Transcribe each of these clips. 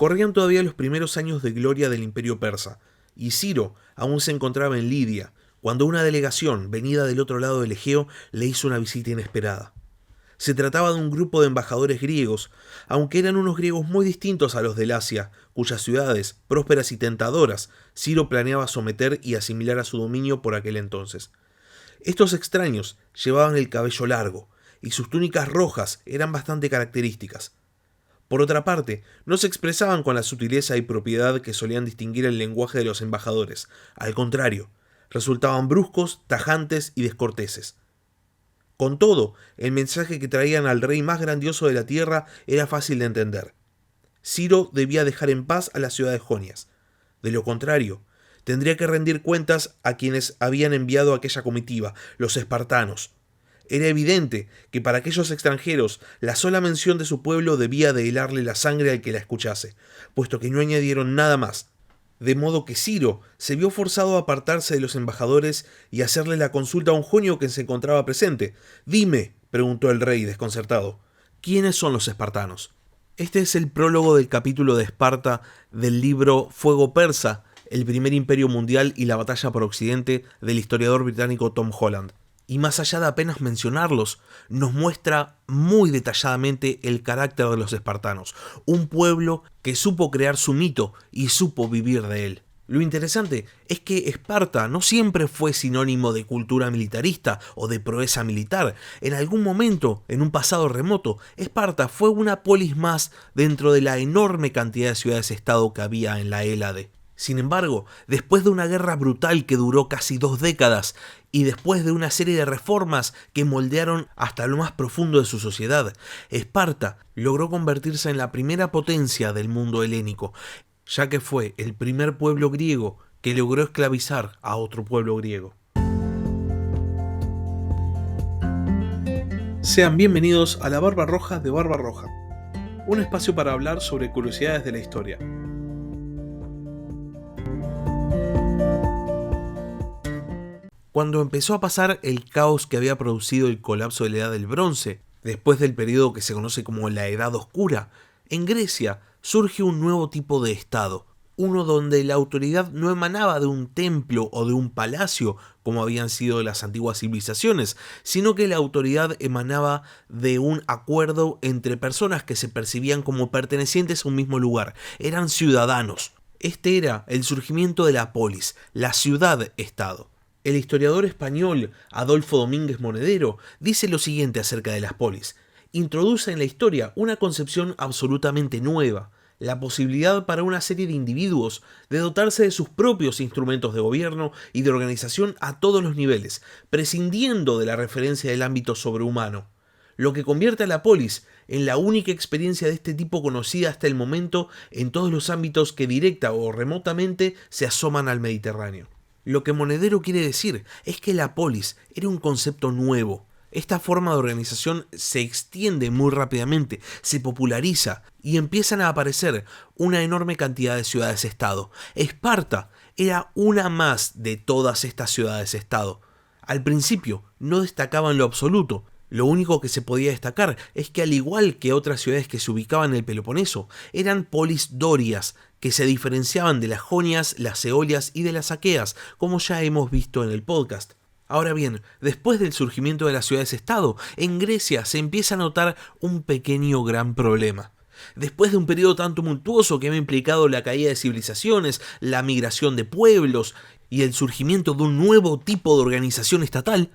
Corrían todavía los primeros años de gloria del imperio persa, y Ciro aún se encontraba en Lidia, cuando una delegación, venida del otro lado del Egeo, le hizo una visita inesperada. Se trataba de un grupo de embajadores griegos, aunque eran unos griegos muy distintos a los del Asia, cuyas ciudades, prósperas y tentadoras, Ciro planeaba someter y asimilar a su dominio por aquel entonces. Estos extraños llevaban el cabello largo, y sus túnicas rojas eran bastante características. Por otra parte, no se expresaban con la sutileza y propiedad que solían distinguir el lenguaje de los embajadores. Al contrario, resultaban bruscos, tajantes y descorteses. Con todo, el mensaje que traían al rey más grandioso de la tierra era fácil de entender. Ciro debía dejar en paz a las ciudades jonias. De lo contrario, tendría que rendir cuentas a quienes habían enviado aquella comitiva, los espartanos. Era evidente que para aquellos extranjeros la sola mención de su pueblo debía de helarle la sangre al que la escuchase, puesto que no añadieron nada más. De modo que Ciro se vio forzado a apartarse de los embajadores y hacerle la consulta a un jonio que se encontraba presente. «Dime», preguntó el rey desconcertado, «¿quiénes son los espartanos?». Este es el prólogo del capítulo de Esparta del libro Fuego Persa, el primer imperio mundial y la batalla por Occidente del historiador británico Tom Holland. Y más allá de apenas mencionarlos, nos muestra muy detalladamente el carácter de los espartanos, un pueblo que supo crear su mito y supo vivir de él. Lo interesante es que Esparta no siempre fue sinónimo de cultura militarista o de proeza militar. En algún momento, en un pasado remoto, Esparta fue una polis más dentro de la enorme cantidad de ciudades-estado que había en la Hélade. Sin embargo, después de una guerra brutal que duró casi 2 décadas y después de una serie de reformas que moldearon hasta lo más profundo de su sociedad, Esparta logró convertirse en la primera potencia del mundo helénico, ya que fue el primer pueblo griego que logró esclavizar a otro pueblo griego. Sean bienvenidos a La Barba Roja de Barba Roja, un espacio para hablar sobre curiosidades de la historia. Cuando empezó a pasar el caos que había producido el colapso de la Edad del Bronce, después del periodo que se conoce como la Edad Oscura, en Grecia surge un nuevo tipo de estado, uno donde la autoridad no emanaba de un templo o de un palacio, como habían sido las antiguas civilizaciones, sino que la autoridad emanaba de un acuerdo entre personas que se percibían como pertenecientes a un mismo lugar, eran ciudadanos. Este era el surgimiento de la polis, la ciudad-estado. El historiador español Adolfo Domínguez Monedero dice lo siguiente acerca de las polis. Introduce en la historia una concepción absolutamente nueva, la posibilidad para una serie de individuos de dotarse de sus propios instrumentos de gobierno y de organización a todos los niveles, prescindiendo de la referencia del ámbito sobrehumano, lo que convierte a la polis en la única experiencia de este tipo conocida hasta el momento en todos los ámbitos que directa o remotamente se asoman al Mediterráneo. Lo que Monedero quiere decir es que la polis era un concepto nuevo. Esta forma de organización se extiende muy rápidamente, se populariza y empiezan a aparecer una enorme cantidad de ciudades-estado. Esparta era una más de todas estas ciudades-estado. Al principio no destacaba en lo absoluto. Lo único que se podía destacar es que, al igual que otras ciudades que se ubicaban en el Peloponeso, eran polis dorias, que se diferenciaban de las jonias, las eolias y de las aqueas, como ya hemos visto en el podcast. Ahora bien, después del surgimiento de las ciudades-estado, en Grecia se empieza a notar un pequeño gran problema. Después de un periodo tan tumultuoso que había implicado la caída de civilizaciones, la migración de pueblos y el surgimiento de un nuevo tipo de organización estatal,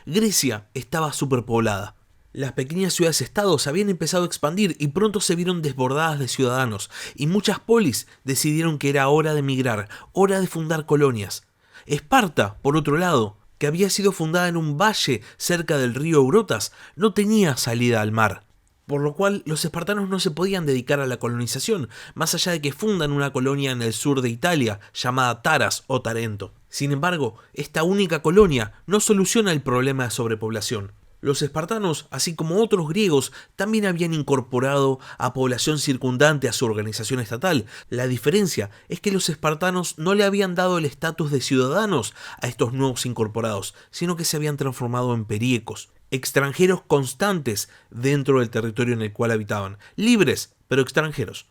Grecia estaba superpoblada. Las pequeñas ciudades-estados habían empezado a expandir y pronto se vieron desbordadas de ciudadanos, y muchas polis decidieron que era hora de migrar, hora de fundar colonias. Esparta, por otro lado, que había sido fundada en un valle cerca del río Eurotas, no tenía salida al mar, por lo cual los espartanos no se podían dedicar a la colonización, más allá de que fundan una colonia en el sur de Italia, llamada Taras o Tarento. Sin embargo, esta única colonia no soluciona el problema de sobrepoblación. Los espartanos, así como otros griegos, también habían incorporado a población circundante a su organización estatal. La diferencia es que los espartanos no le habían dado el estatus de ciudadanos a estos nuevos incorporados, sino que se habían transformado en periecos, extranjeros constantes dentro del territorio en el cual habitaban, libres, pero extranjeros.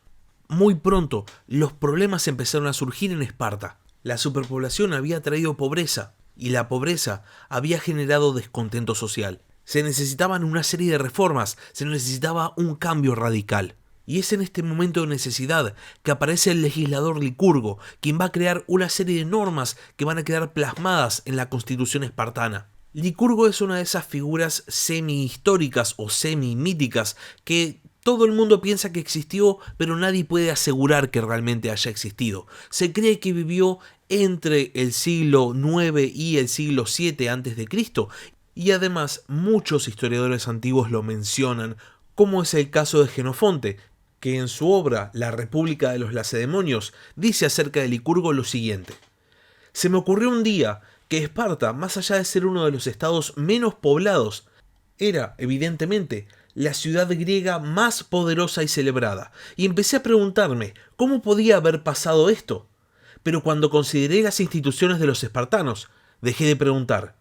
muy pronto, los problemas empezaron a surgir en Esparta. La superpoblación había traído pobreza, y la pobreza había generado descontento social. Se necesitaban una serie de reformas, se necesitaba un cambio radical. Y es en este momento de necesidad que aparece el legislador Licurgo, quien va a crear una serie de normas que van a quedar plasmadas en la constitución espartana. Licurgo es una de esas figuras semi-históricas o semi-míticas que todo el mundo piensa que existió, pero nadie puede asegurar que realmente haya existido. Se cree que vivió entre el siglo IX y el siglo VII a.C., y además muchos historiadores antiguos lo mencionan, como es el caso de Jenofonte, que en su obra La República de los Lacedemonios dice acerca de Licurgo lo siguiente: se me ocurrió un día que Esparta, más allá de ser uno de los estados menos poblados, era, evidentemente, la ciudad griega más poderosa y celebrada, y empecé a preguntarme cómo podía haber pasado esto. Pero cuando consideré las instituciones de los espartanos, dejé de preguntar.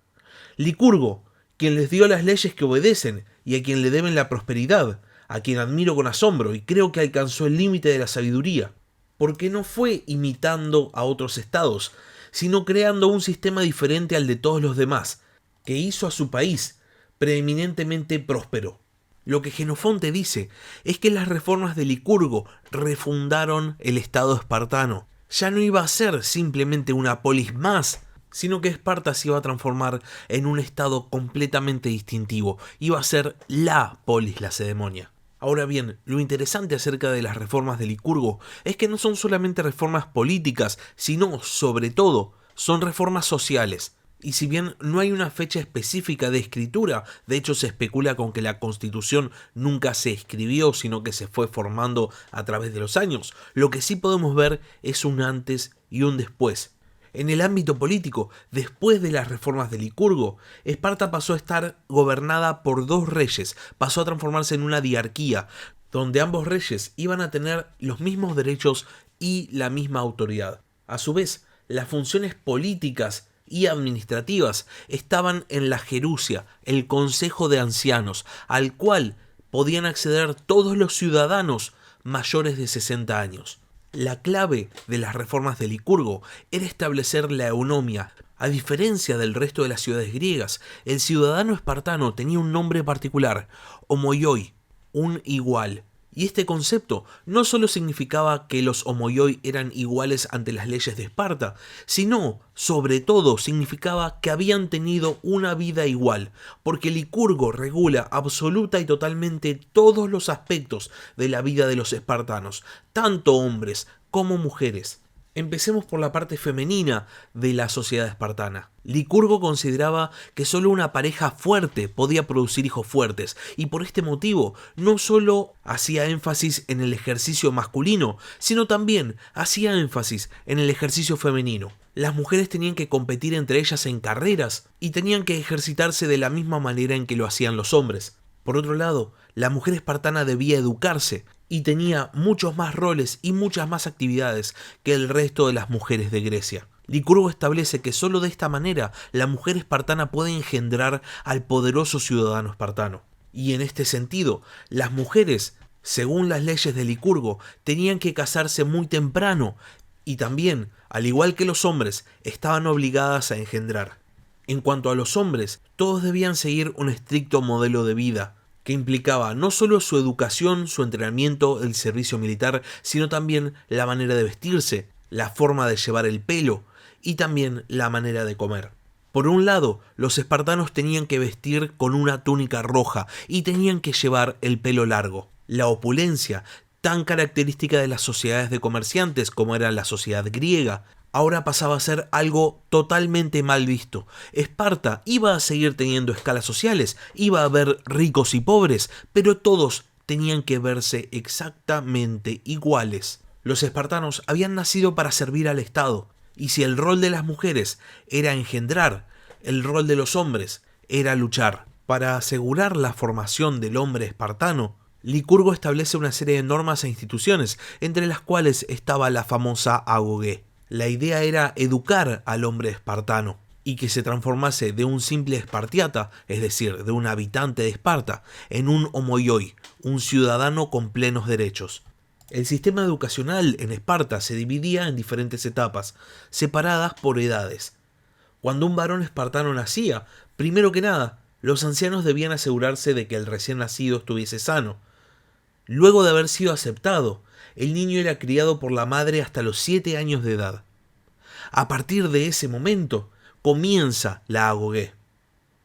Licurgo, quien les dio las leyes que obedecen y a quien le deben la prosperidad, a quien admiro con asombro y creo que alcanzó el límite de la sabiduría, porque no fue imitando a otros estados, sino creando un sistema diferente al de todos los demás, que hizo a su país preeminentemente próspero. Lo que Jenofonte dice es que las reformas de Licurgo refundaron el estado espartano. Ya no iba a ser simplemente una polis más, sino que Esparta se iba a transformar en un estado completamente distintivo. Iba a ser la polis lacedemonia. Ahora bien, lo interesante acerca de las reformas de Licurgo es que no son solamente reformas políticas, sino, sobre todo, son reformas sociales. Y si bien no hay una fecha específica de escritura, de hecho se especula con que la Constitución nunca se escribió, sino que se fue formando a través de los años, lo que sí podemos ver es un antes y un después. En el ámbito político, después de las reformas de Licurgo, Esparta pasó a estar gobernada por dos reyes, pasó a transformarse en una diarquía, donde ambos reyes iban a tener los mismos derechos y la misma autoridad. A su vez, las funciones políticas y administrativas estaban en la Gerusia, el Consejo de Ancianos, al cual podían acceder todos los ciudadanos mayores de 60 años. La clave de las reformas de Licurgo era establecer la eunomia. A diferencia del resto de las ciudades griegas, el ciudadano espartano tenía un nombre particular, homoioi, un igual. Y este concepto no solo significaba que los homoioi eran iguales ante las leyes de Esparta, sino, sobre todo, significaba que habían tenido una vida igual, porque Licurgo regula absoluta y totalmente todos los aspectos de la vida de los espartanos, tanto hombres como mujeres. Empecemos por la parte femenina de la sociedad espartana. Licurgo consideraba que solo una pareja fuerte podía producir hijos fuertes, y por este motivo no solo hacía énfasis en el ejercicio masculino, sino también hacía énfasis en el ejercicio femenino. Las mujeres tenían que competir entre ellas en carreras y tenían que ejercitarse de la misma manera en que lo hacían los hombres. Por otro lado, la mujer espartana debía educarse y tenía muchos más roles y muchas más actividades que el resto de las mujeres de Grecia. Licurgo establece que solo de esta manera la mujer espartana puede engendrar al poderoso ciudadano espartano. Y en este sentido, las mujeres, según las leyes de Licurgo, tenían que casarse muy temprano y también, al igual que los hombres, estaban obligadas a engendrar. En cuanto a los hombres, todos debían seguir un estricto modelo de vida, que implicaba no solo su educación, su entrenamiento, el servicio militar, sino también la manera de vestirse, la forma de llevar el pelo y también la manera de comer. Por un lado, los espartanos tenían que vestir con una túnica roja y tenían que llevar el pelo largo. La opulencia, tan característica de las sociedades de comerciantes como era la sociedad griega, ahora pasaba a ser algo totalmente mal visto. Esparta iba a seguir teniendo escalas sociales, iba a haber ricos y pobres, pero todos tenían que verse exactamente iguales. Los espartanos habían nacido para servir al Estado, y si el rol de las mujeres era engendrar, el rol de los hombres era luchar. Para asegurar la formación del hombre espartano, Licurgo establece una serie de normas e instituciones, entre las cuales estaba la famosa agogé. La idea era educar al hombre espartano y que se transformase de un simple espartiata, es decir, de un habitante de Esparta, en un homoioi, un ciudadano con plenos derechos. El sistema educacional en Esparta se dividía en diferentes etapas, separadas por edades. Cuando un varón espartano nacía, primero que nada, los ancianos debían asegurarse de que el recién nacido estuviese sano. Luego de haber sido aceptado, el niño era criado por la madre hasta los 7 años de edad. A partir de ese momento, comienza la agogé,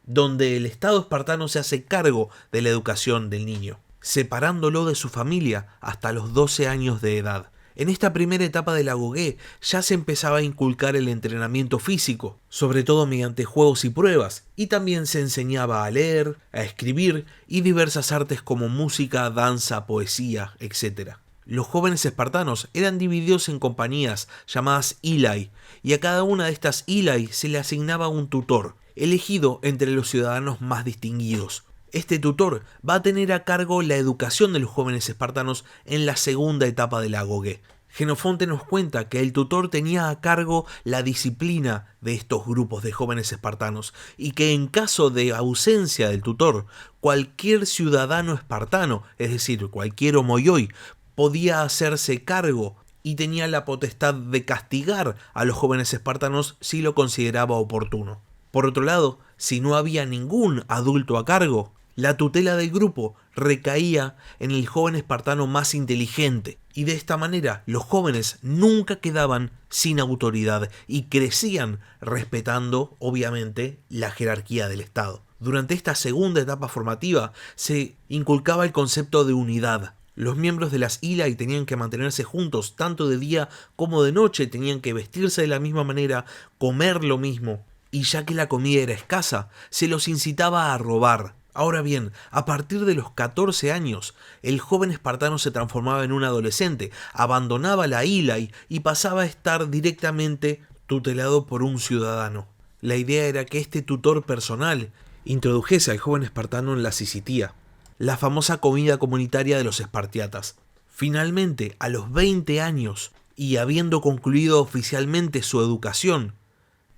donde el Estado espartano se hace cargo de la educación del niño, separándolo de su familia hasta los 12 años de edad. En esta primera etapa de la agogé ya se empezaba a inculcar el entrenamiento físico, sobre todo mediante juegos y pruebas, y también se enseñaba a leer, a escribir y diversas artes como música, danza, poesía, etc. Los jóvenes espartanos eran divididos en compañías llamadas Ilai, y a cada una de estas Ilai se le asignaba un tutor, elegido entre los ciudadanos más distinguidos. Este tutor va a tener a cargo la educación de los jóvenes espartanos en la segunda etapa de la agogé. Jenofonte nos cuenta que el tutor tenía a cargo la disciplina de estos grupos de jóvenes espartanos y que en caso de ausencia del tutor, cualquier ciudadano espartano, es decir, cualquier homoioi, podía hacerse cargo y tenía la potestad de castigar a los jóvenes espartanos si lo consideraba oportuno. Por otro lado, si no había ningún adulto a cargo, la tutela del grupo recaía en el joven espartano más inteligente, y de esta manera los jóvenes nunca quedaban sin autoridad y crecían respetando, obviamente, la jerarquía del Estado. Durante esta segunda etapa formativa se inculcaba el concepto de unidad. Los miembros de las Ilai tenían que mantenerse juntos tanto de día como de noche, tenían que vestirse de la misma manera, comer lo mismo, y ya que la comida era escasa, se los incitaba a robar. Ahora bien, a partir de los 14 años, el joven espartano se transformaba en un adolescente, abandonaba la Ilai y pasaba a estar directamente tutelado por un ciudadano. La idea era que este tutor personal introdujese al joven espartano en la sisitía, la famosa comida comunitaria de los espartiatas. Finalmente, a los 20 años, y habiendo concluido oficialmente su educación,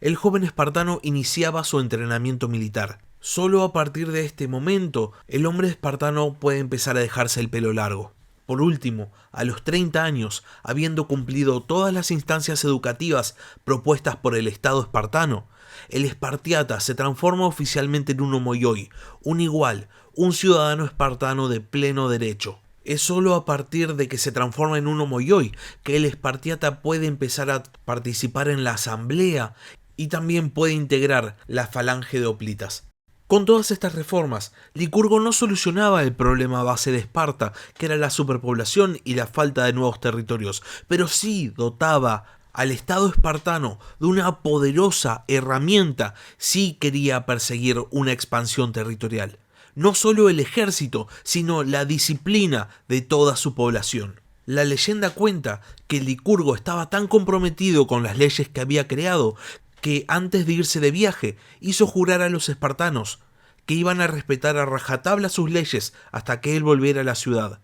el joven espartano iniciaba su entrenamiento militar. Solo a partir de este momento, el hombre espartano puede empezar a dejarse el pelo largo. Por último, a los 30 años, habiendo cumplido todas las instancias educativas propuestas por el Estado espartano, el espartiata se transforma oficialmente en un homoioi, un igual, un ciudadano espartano de pleno derecho. Es solo a partir de que se transforma en un homoioi que el espartiata puede empezar a participar en la asamblea y también puede integrar la falange de hoplitas. Con todas estas reformas, Licurgo no solucionaba el problema base de Esparta, que era la superpoblación y la falta de nuevos territorios, pero sí dotaba al Estado espartano de una poderosa herramienta si quería perseguir una expansión territorial. No solo el ejército, sino la disciplina de toda su población. La leyenda cuenta que Licurgo estaba tan comprometido con las leyes que había creado que antes de irse de viaje hizo jurar a los espartanos que iban a respetar a rajatabla sus leyes hasta que él volviera a la ciudad.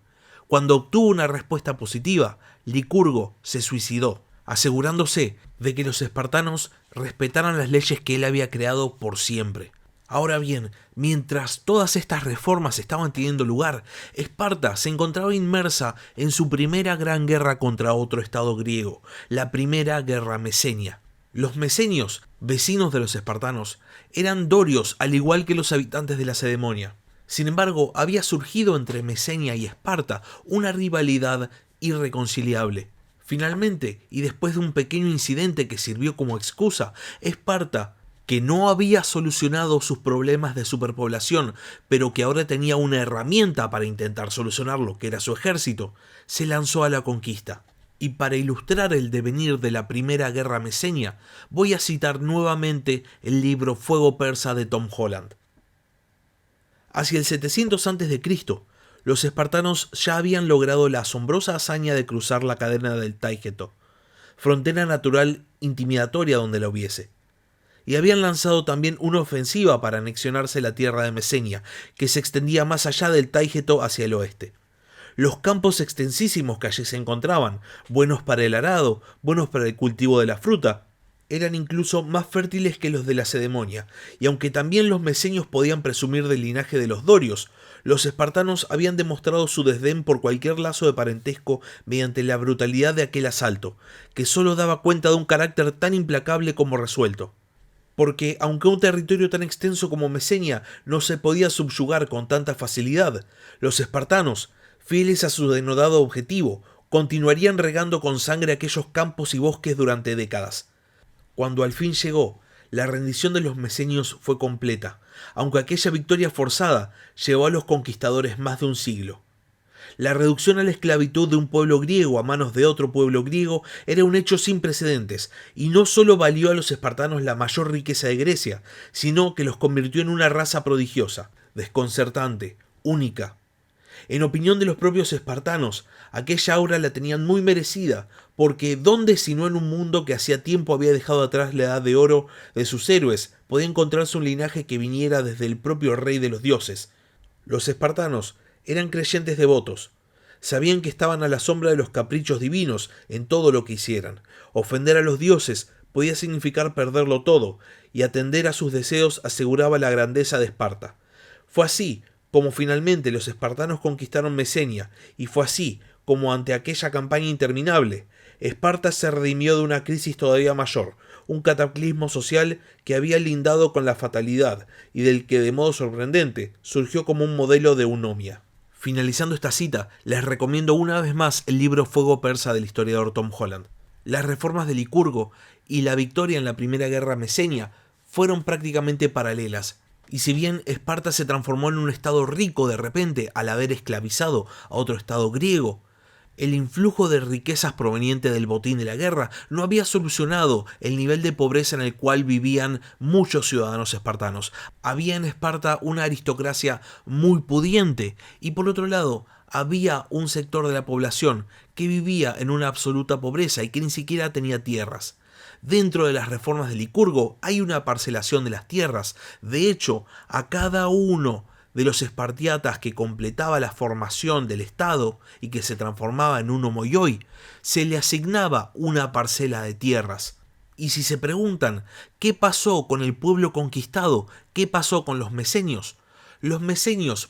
Cuando obtuvo una respuesta positiva, Licurgo se suicidó, asegurándose de que los espartanos respetaran las leyes que él había creado por siempre. Ahora bien, mientras todas estas reformas estaban teniendo lugar, Esparta se encontraba inmersa en su primera gran guerra contra otro estado griego, la primera guerra mesenia. Los mesenios, vecinos de los espartanos, eran dorios al igual que los habitantes de Lacedemonia. Sin embargo, había surgido entre Mesenia y Esparta una rivalidad irreconciliable. Finalmente, y después de un pequeño incidente que sirvió como excusa, Esparta, que no había solucionado sus problemas de superpoblación, pero que ahora tenía una herramienta para intentar solucionarlo, que era su ejército, se lanzó a la conquista. Y para ilustrar el devenir de la primera guerra mesenia, voy a citar nuevamente el libro Fuego Persa de Tom Holland. Hacia el 700 a.C., los espartanos ya habían logrado la asombrosa hazaña de cruzar la cadena del Táigeto, frontera natural intimidatoria donde la hubiese, y habían lanzado también una ofensiva para anexionarse la tierra de Mesenia, que se extendía más allá del Táigeto hacia el oeste. Los campos extensísimos que allí se encontraban, buenos para el arado, buenos para el cultivo de la fruta, eran incluso más fértiles que los de Lacedemonia, y aunque también los mesenios podían presumir del linaje de los dorios, los espartanos habían demostrado su desdén por cualquier lazo de parentesco mediante la brutalidad de aquel asalto, que solo daba cuenta de un carácter tan implacable como resuelto. Porque, aunque un territorio tan extenso como Mesenia no se podía subyugar con tanta facilidad, los espartanos, fieles a su denodado objetivo, continuarían regando con sangre aquellos campos y bosques durante décadas. Cuando al fin llegó, la rendición de los mesenios fue completa, aunque aquella victoria forzada llevó a los conquistadores más de un siglo. La reducción a la esclavitud de un pueblo griego a manos de otro pueblo griego era un hecho sin precedentes, y no solo valió a los espartanos la mayor riqueza de Grecia, sino que los convirtió en una raza prodigiosa, desconcertante, única. En opinión de los propios espartanos, aquella aura la tenían muy merecida, porque ¿dónde sino en un mundo que hacía tiempo había dejado atrás la edad de oro de sus héroes podía encontrarse un linaje que viniera desde el propio rey de los dioses? Los espartanos eran creyentes devotos. Sabían que estaban a la sombra de los caprichos divinos en todo lo que hicieran. Ofender a los dioses podía significar perderlo todo, y atender a sus deseos aseguraba la grandeza de Esparta. Fue así como finalmente los espartanos conquistaron Mesenia, y fue así como ante aquella campaña interminable, Esparta se redimió de una crisis todavía mayor, un cataclismo social que había lindado con la fatalidad y del que de modo sorprendente surgió como un modelo de eunomia. Finalizando esta cita, les recomiendo una vez más el libro Fuego Persa del historiador Tom Holland. Las reformas de Licurgo y la victoria en la Primera Guerra Mesenia fueron prácticamente paralelas, y si bien Esparta se transformó en un estado rico de repente al haber esclavizado a otro estado griego, el influjo de riquezas proveniente del botín de la guerra no había solucionado el nivel de pobreza en el cual vivían muchos ciudadanos espartanos. Había en Esparta una aristocracia muy pudiente y por otro lado había un sector de la población que vivía en una absoluta pobreza y que ni siquiera tenía tierras. Dentro de las reformas de Licurgo hay una parcelación de las tierras. De hecho, a cada uno de los espartiatas que completaba la formación del Estado y que se transformaba en un homoioi, se le asignaba una parcela de tierras. Y si se preguntan qué pasó con el pueblo conquistado, qué pasó con los mesenios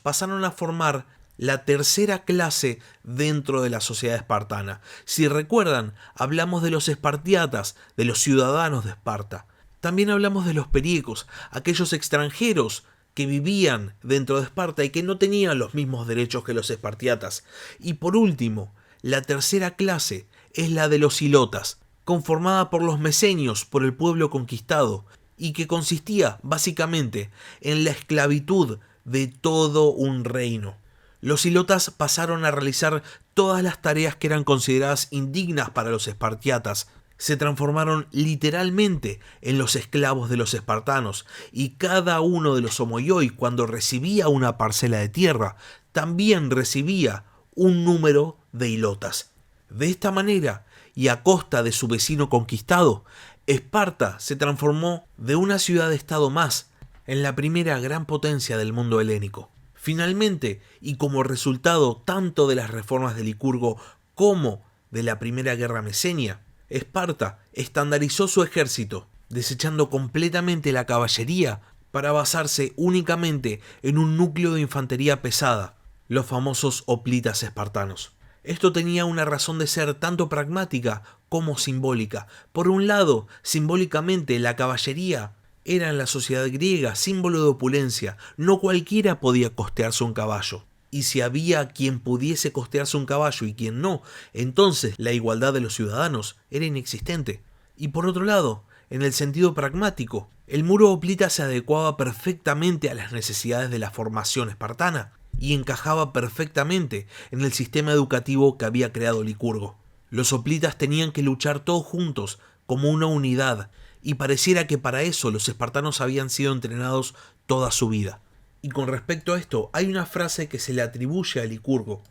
pasaron a formar la tercera clase dentro de la sociedad espartana. Si recuerdan, hablamos de los espartiatas, de los ciudadanos de Esparta. También hablamos de los periecos, aquellos extranjeros que vivían dentro de Esparta y que no tenían los mismos derechos que los espartiatas. Y por último, la tercera clase es la de los hilotas, conformada por los mesenios, por el pueblo conquistado, y que consistía básicamente en la esclavitud de todo un reino. Los hilotas pasaron a realizar todas las tareas que eran consideradas indignas para los espartiatas. Se transformaron literalmente en los esclavos de los espartanos, y cada uno de los homoioi, cuando recibía una parcela de tierra, también recibía un número de hilotas. De esta manera, y a costa de su vecino conquistado, Esparta se transformó de una ciudad-estado más en la primera gran potencia del mundo helénico. Finalmente, y como resultado tanto de las reformas de Licurgo como de la Primera Guerra Mesenia, Esparta estandarizó su ejército, desechando completamente la caballería para basarse únicamente en un núcleo de infantería pesada, los famosos hoplitas espartanos. Esto tenía una razón de ser tanto pragmática como simbólica. Por un lado, simbólicamente la caballería era en la sociedad griega símbolo de opulencia. No cualquiera podía costearse un caballo. Y si había quien pudiese costearse un caballo y quien no, entonces la igualdad de los ciudadanos era inexistente. Y por otro lado, en el sentido pragmático, el muro hoplita se adecuaba perfectamente a las necesidades de la formación espartana y encajaba perfectamente en el sistema educativo que había creado Licurgo. Los hoplitas tenían que luchar todos juntos como una unidad, y pareciera que para eso los espartanos habían sido entrenados toda su vida. Y con respecto a esto, hay una frase que se le atribuye a Licurgo,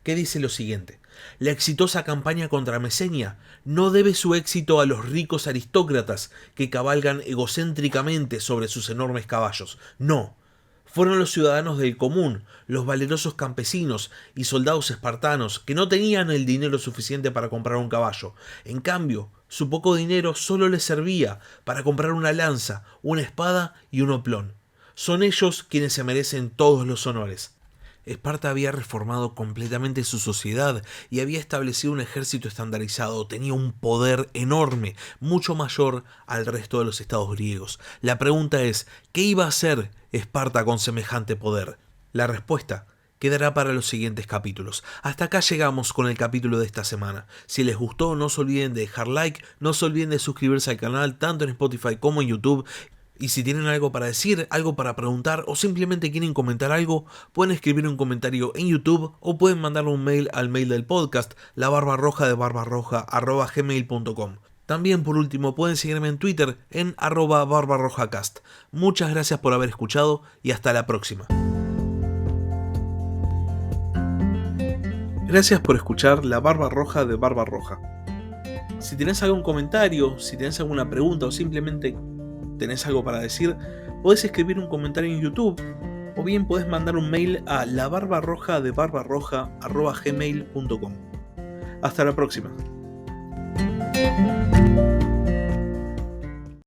que dice lo siguiente: la exitosa campaña contra Mesenia no debe su éxito a los ricos aristócratas que cabalgan egocéntricamente sobre sus enormes caballos. No, Fueron los ciudadanos del común, los valerosos campesinos y soldados espartanos que no tenían el dinero suficiente para comprar un caballo. En cambio, su poco dinero solo les servía para comprar una lanza, una espada y un oplón. Son ellos quienes se merecen todos los honores. Esparta había reformado completamente su sociedad y había establecido un ejército estandarizado. Tenía un poder enorme, mucho mayor al resto de los estados griegos. La pregunta es, ¿qué iba a hacer Esparta con semejante poder? La respuesta quedará para los siguientes capítulos. Hasta acá llegamos con el capítulo de esta semana. Si les gustó, no se olviden de dejar like, no se olviden de suscribirse al canal, tanto en Spotify como en YouTube. Y si tienen algo para decir, algo para preguntar o simplemente quieren comentar algo, pueden escribir un comentario en YouTube o pueden mandar un mail al mail del podcast, labarbarroja@gmail.com. También por último pueden seguirme en Twitter en @barbarrojacast. Muchas gracias por haber escuchado y hasta la próxima. Gracias por escuchar La Barba Roja de Barbarroja. Si tenés algún comentario, si tenés alguna pregunta o simplemente tenés algo para decir, podés escribir un comentario en YouTube o bien podés mandar un mail a labarbarrojadebarbarroja@gmail.com. Hasta la próxima.